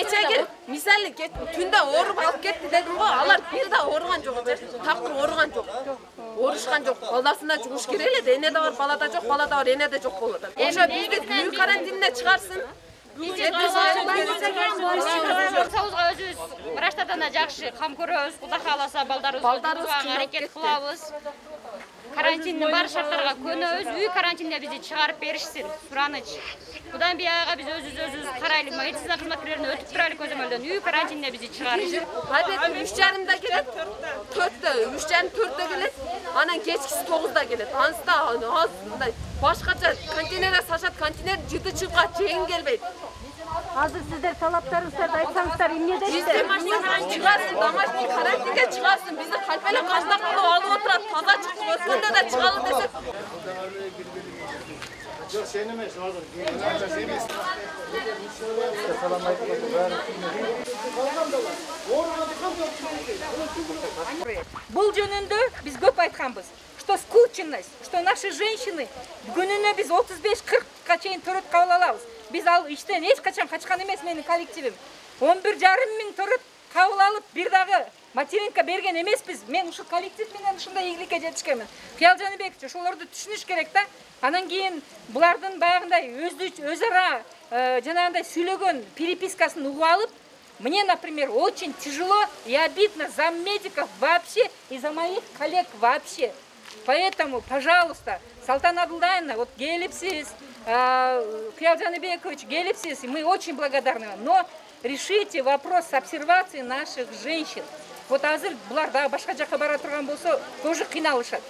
Kechagi misali tunda o'rib olib ketdi dedim-ku, alar bir da o'rgan jo'q. Taqdir o'rgan jo'q. O'rishgan jo'q. Balasına juğuş kerak edi. Enede var, balada jo'q, balada var, enede jo'q bo'ladi. O'sha bizni büyük karantinne chiqarsin. Болсаңызға өзіңіз врачтардан жақсы қам көрөбүз, Құда қаласа балдарыбызга аракет кылабыз. Карантиндин бар шарттарга көнөбүз, үй карантинде бизди чыгарып беришсин, сураныч. Будан бияга биз өзүбүз карайлы, медицина кызматкерлерин өтүп турайлы көзөмөлдөн үй карантинде бизди чыгарышып. Адет 3:30-да келет, 4-тө, 3:30-4-тө келет, анан кечкиси 9-да келет. Анысында аз мындай башкача контейнерге сашат, контейнер жыты чыгып чейин келбейт. Hazır sizler talaplarınızda aytsanızlar emne deydi. Bizde çıkarsın, домашний карантинге çıkarsın. Bizi kalpele kaçta kılıp alıp oturat, taza çıkıp özgünde de çıkalım desek. Yok sen emes hazır. Бұл жөнүндө биз көп айтканбыз, что скученность, что наши женщины күнүнө биз 35-40ка чейин төрөт кабыл алабыз. Biz al işten hiç kaçan kaçkan emez menin kollektivim. 11,5 min törөт kabul alıp bir dağı materinka bergen emez biz. Men uşu kollektiv menen ушундай ийгиликке жетишкенмин. Кыял Жаныбекович, ошолорду түшүнүш керек да. Анан кийин булардын баягындай өзара жанагындай сүйлөгөн перепискасын угуп алып, мне, например, очень тяжело и обидно за медиков вообще и за моих коллег вообще. Поэтому, пожалуйста, Салтан Абдулдаевна, вот келипсиз, Кыял Жаныбекович, келипсиз, мы очень благодарны вам, но решите вопрос с обсервацией наших женщин. Вот азыр булар да башка жака бара турган болсо тоже кыйналышат.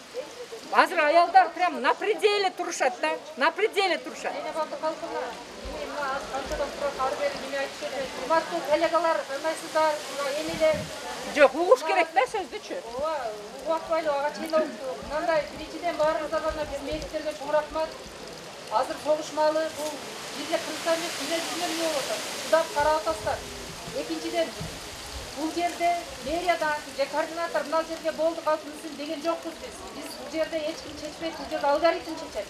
Азыр аялдар прям на пределе турушат да, на пределе турушат. Коллегалар, кандайсыздар, эмелер Жок, угуш керек да сөздүчү. убактылы ага чейин мындай биринчиден баарыбызга гана биз медиктерге чоң рахмат. Азыр согушмалы бул бизде кыргызстан эмес, дүнө болуп атат. Кудап карап атасыздар. Экинчиден бул жерде мэриядан же координатор мына жерге болду калсын деген жокпуз биз. Биз бул жерде эч ким чечпейт, бул жерде алгоритм чечет.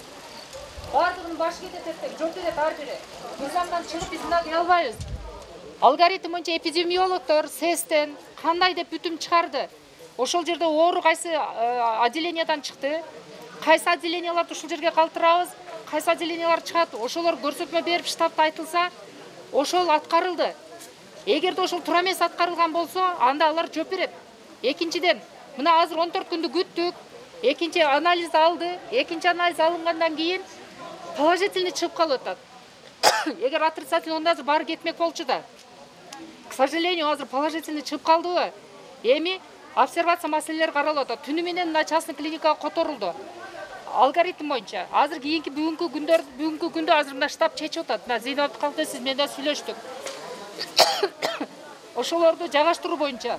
Бардығын баш кетет, жоқ берет ар бири. Низамдан чыгып биз мына дей албайбыз. Алгоритм боюнча эпидемиологдор СЭСтен кандай деп бүтүм чыгарды. Ошол жерде оору кайсы отделениядан чыкты, кайсы отделенияларды ушул жерге калтырабыз, кайсы отделениялар чыгат, ошолор көрсөтмө берип штабта айтылса, ошол аткарылды. Эгерде ошол туура эмес аткарылган болсо, анда алар жооп берет. Экинчиден, мына азыр 14 күндү күттүк, экинчи анализ алды, экинчи анализ алынгандан кийин положительный чыгып калып атат. Эгер отрицательный онда азыр баары кетмек болчу да. К сожалению, азыр положительный чыгып калдыбы? Эми обсервация маселелери каралып атат. Түнү менен мына частный клиникага которулду. Алгоритм боюнча азыр кийинки бүгүнкү күндө азыр мына штаб чечип атат. Мына Зейнеп Абдыкалык сиз менен да сүйлөштүк. Ошолорду жайгаштыруу боюнча.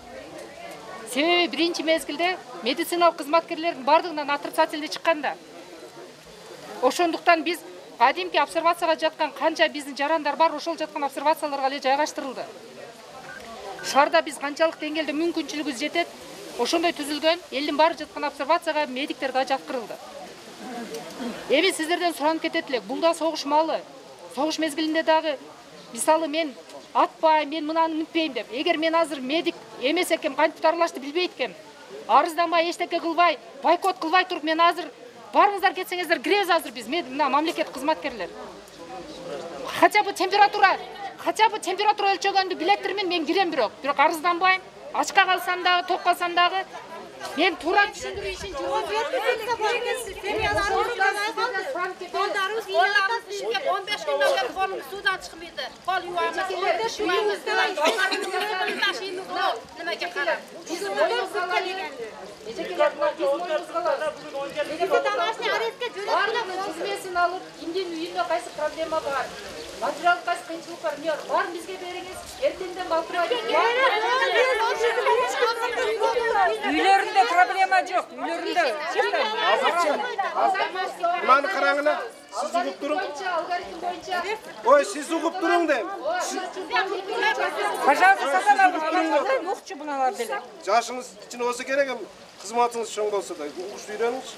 Себеби биринчи мезгилде медициналык кызматкерлердин бардыгынан отрицательный чыкканда. Ошондуктан биз кадимки обсервацияга жаткан канча биздин жарандар бар, ошол жаткан обсервацияларга эле жайгаштырылды. Шаарда биз канчалык деңгээлде мүмкүнчүлүгүбүз жетет, ошондой түзүлгөн, элдин баары жаткан обсервацияга медиктер да жаткырылды. Эми сиздерден суранып кетет элек, бул да согуш маалы. Согуш мезгилинде дагы мисалы мен атпайм, мен мынаны мүнтпейм деп. Эгер мен азыр медик эмес экем, кантип аралашты билбейт экем. Арызданбай, эчтеке кылбай, бойкот кылбай туруп мен азыр барыңыздар кетсеңиздер киребиз азыр биз мына мамлекет кызматкерлер. Хотя бы температура өлчөгөндү билетирмин, мен кирем бирок арызданбайм. Ачка калсам дагы, ток калсам дагы мен туура түшүндүрүү үчүн жооп бердим. 15 күндөн бери колум суудан чыкпайды. Кол юамыз, немеге карап. Домашний арестке жүрөт. Алып, кимдин үйүндө кайсы проблема бар, материал кайсы кыйынчылык бар, баарын бизге бериңиз. Эртеңден балтырайбыз. Үйлөрүндө проблема жок, үйлөрүндө. Маны караңына. Siz uğup durun. Oy siz uğup durun deyim. Пожалуйста, сатан мукчу буналар деле. Жашыңыз için olsa gerek hem kızmatınız çoğun olsa da uğuş үйреніңіз.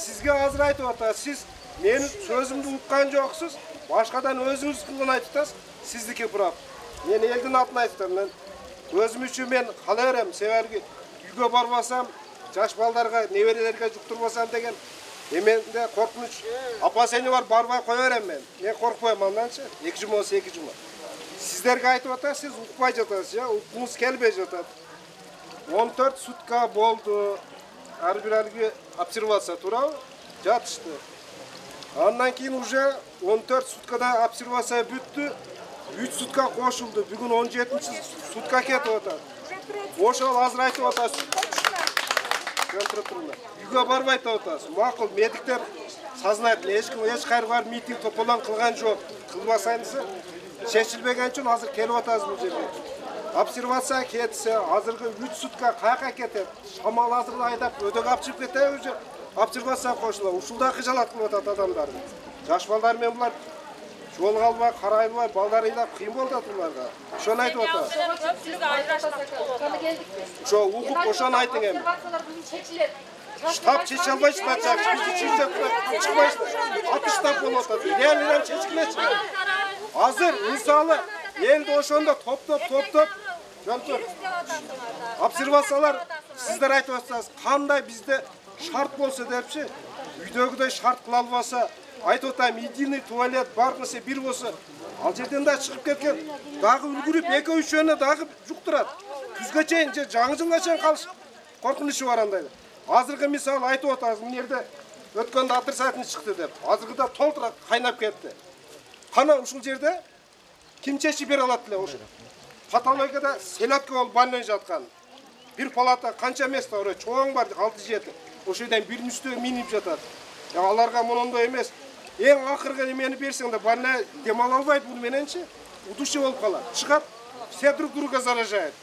Sizge hazır айтып атат. Siz Meni sözümdü uqqan жоқсыз. Başkadan özünüz kılgın aytıtасыз. Sizdiki bırak. Men elden atın aytıtам. Men özüm üçün men kala berem. Sebergi үйгө барбасам, жаш балдарга, неберелерге жуктурбасам деген менде коркунуч. Апа сени бар барбай кое берем мен. Мен коркпойм анданчы. 2 жума болсо 2 жума. Сиздерге айтып атасыз, сиз укпай жатасыз, я, уккуңуз келбей жатат. 14 сутка болду. Ар бир алги обсервация туурабы? Жатышты. Андан кийин уже 14 суткада обсервация бүттү. 3 сутка кошулду. Бүгүн 17-сутка кетип атат. Ошол азыр айтып атасыз. Үйгө барбай атасыз. Макул, медиктер сознательно эчким эч кайер бар митинг тополон кылган жок. Кылбасаңыз чечилбеген үчүн азыр келип атасыз бул жерге. Обсервация кетсе, азыркы 3 сутка каяка кетет. Шамал азырда айдап өдөк алып чыгып кетет уже. Обсервация кошулат. Ушулда кыжалат кылып атат адамдарды. Жаш балдар менен булар жол калбай, карай албай, балдар ыйлап кыйын болуп атат буларга. Ошону айтып атат. Ошо укуп ошону айтың эми. Штаб чече албайчы патчак, бизди чыкпайчы. Аты штаб болуп атат. Реально чечкилечи. Азыр мисалы элди ошондо топтоп жөнтүп обсервациялар сиздер айтып атасыз, кандай бизде шарт болсо депчи, үйдөгүдөй шарт кыла албаса, айтып атам, единый туалет бар нерсе бир болсо, ал жерден да чыгып кеткен, дагы үлгүрүп 2-3 жөнү дагы жуктурат. Күзгө чейин же жаңы жылга чейин калыш коркунучу бар андай. Азыркы мисалы айтып атасыз, мына жерде өткөндө отрицательный чыкты деп. Азыркыда толтура кайнап кетти. Кана ушул жерде ким чечип бере алат эле ошо? Патологияда селедка болуп больной жаткан. Бир палата канча место бар, чоң бар, 6-7. Ошол жерден бир үстөгө минип жатат. Аларга монондой эмес. Эң акыркы эмени берсең да больной дем ала албайт бул мененчи. Удушье болуп калат. Чыгат, все друг друга заражают.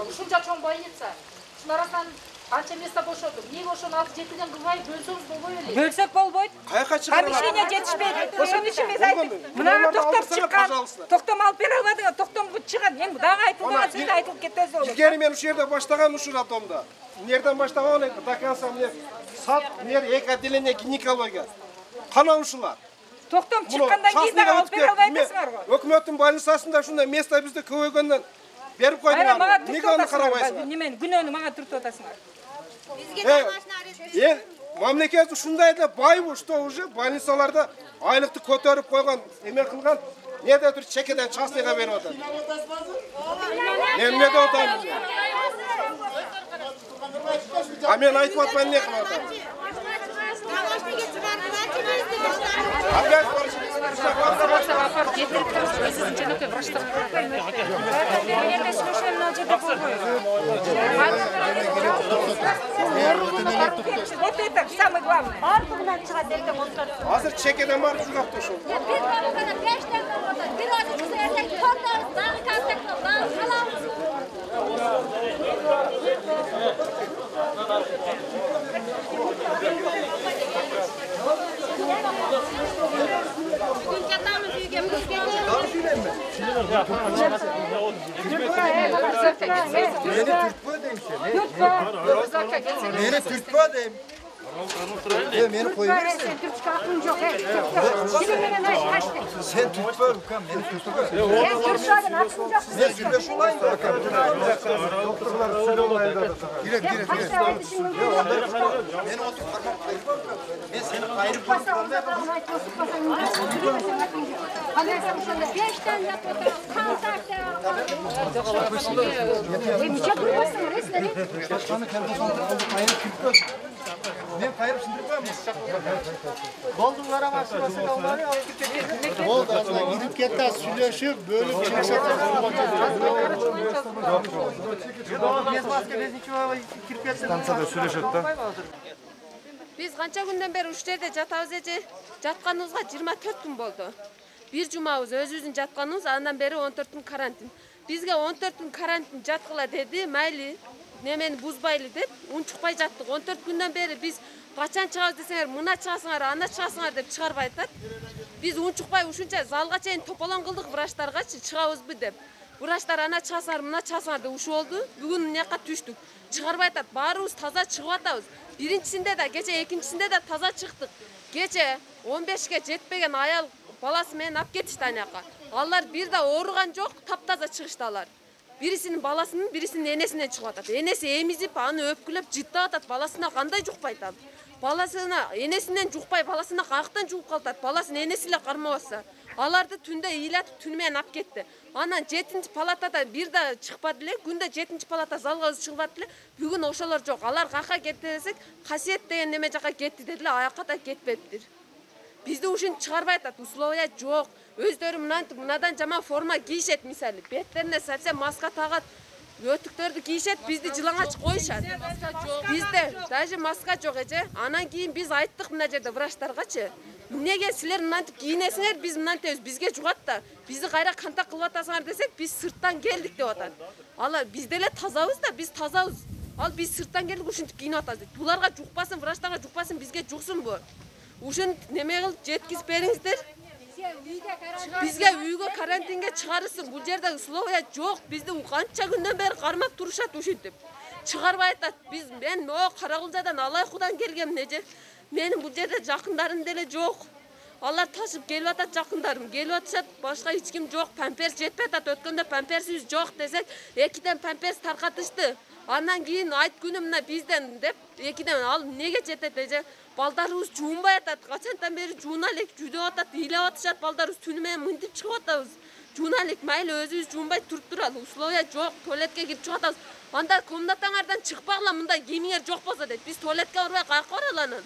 Ушунча чоң больница. Шунун арасынан анча место бошоду. Эмнеге ошону 6-7ден кылмай бөлсөңүз болбой беле? Бөлсөк болбойт. Каяка чыгарат? Помещение жетишпейт. Ошон үчүн мен айтып, мына токтоп чыккан. Токтом алып бере албадыңар, токтом чыган. Эми дагы айтылган сөз айтылып кетпес болот. Илгери мен ушул жерде баштаган ушул атомдо. Нерден баштаган до конца мне сад, нер, эки отделение гинекология. Кана ушулар? Токтом чыккандан кийин дагы алып бере албайсыңар го. Өкмөттүн больницасында ушундай место бизде көбөйгөндөн берип Айра мага койдуңар. Неге аны карабайсыңар? Немен күнөөнү мага түртүп атасыңар. Мамлекет ушундай эле байбы, что уже больницаларда айлыкты көтөрүп койгон, эме кылган, неде тур чекеден частныйга берип атат. Эмне деп атам? А мен айтып атпайм, эмне кылып атам? Опять Вот это самое главное. азыр чекеден барып жугапты ошол. Meni türtme deyim. Meni koyuyorsun. Sen türtme Lukan, beni türtme. Ben sürleş olayım da bakalım. Doktorlar söyle olaydı. Gire. Beni otur parmak kayırma. Ben seni kayırıp Başkanı kendisi oldu. Kayırıp türtme. Ben kayırıp sındırıp mı? Boldulara başlasın onları oldu aslında gidip gitti süleşip böyle bir şey Biz kança günden beri uç yerde жатабыз эже. Жатканыбызга 24 күн болду. Bir жумабыз өзүбүздүн жатканыбыз, андан бери 14 күн карантин. Бизге 14 күн карантин жаткыла деди, майли. Немени бузбайлы деп, унчукпай жаттык. 14 күндөн бери биз качан чыгабыз десеңер, мына чыгасыңар, ана чыгасыңар деп чыгарбай атат. Биз унчукпай ушунча залга чейин тополон кылдык врачтаргачы чыгабызбы деп. Врачтар ана чыгасыңар, мына чыгасыңар деп ушу болду. Бүгүн мына жака түштүк. Чыгарбай атат. Баарыбыз таза чыгып атабыз. Birinchisinde de gece ikincisinde de taza çıktık. Gece 15'e jetpegen ayal balası meni alып ketişti anaka. Алар bir de oğrugan жоқ, taptaza çıkıştalar. Birisinin balasının, birisinin enesinden çıkıp atat. Enesi emizip, anı öpkülep, jıttap atat. Balasına kanday juqpay tabi. Balasına, enesinden juqpay, balasına qaqtan juqып kaltat. Balasını enesiyle karmabasa. Alardı tünde iyilatip, tünmeyen alып ketti. Anan 7-ci palatada bir de çıkpadı. Günde 7-ci palata zalga özü çıkpadı. Bugün oşalar жоқ. Alar qaqa ketti desek, Qasiyet degen neme jaqa ketti dediler, ayakka da ketpeptir. Bizde ушин чыгарбай атат, условия жоқ. Өздөрү мынадан жаман форма кийишет мисалы. Беттерине совсем маска тагат. Өтүктөрдү кийишет, бизди жылаңач коюшат. Бизде даже маска жок эже. Анан кийин биз айттык мына жерде врачтаргачы. Эмнеге силер мынантип кийинесиңер, биз мынантебиз, бизге жугат да. Бизди кайра кантак кылып атасыңар десек, биз сырттан келдик деп атат. Ала биз деле тазабыз да, биз тазабыз. Ал биз сырттан келдик, ушинтип кийинип атабыз. Буларга жукпасын, врачтарга жукпасын, бизге жуксун бу. Ушун неме кылып жеткизип бериңиздер. Бизге үйгө карантинге чыгарылсын. Бул жерде условия жок. Бизди канча күндөн бери кармап турушат ушинтип. Чыгарбай атат. Мен Каракулжадан Алайкудан келгем неже. Менин бул жерде жакындарым деле жок. Алар ташып келип атат жакындарым. Келип атышат, башка эч ким жок. Памперс жетпей атат. Өткөндө памперсибиз жок десек, 2ден памперс таркатышты. Андан кийин айт күнү мына бизден деп 2ден ал неге жетет эже. Балдарыбыз жуунбай атат. Качантан бери жууна элек, жүдөп атат, ыйлап атышат. Балдарыбыз түнү менен мынтип чыгып атабыз. Жууна элек, майли өзүбүз жуунбай туруп туралы. Условия жок, туалетке кирип чыгып атабыз. Анда комнатаңардан чыкпагыла, мындай кийимиңер жок болсо дейт. Биз туалетке барбай каяка баралы анан.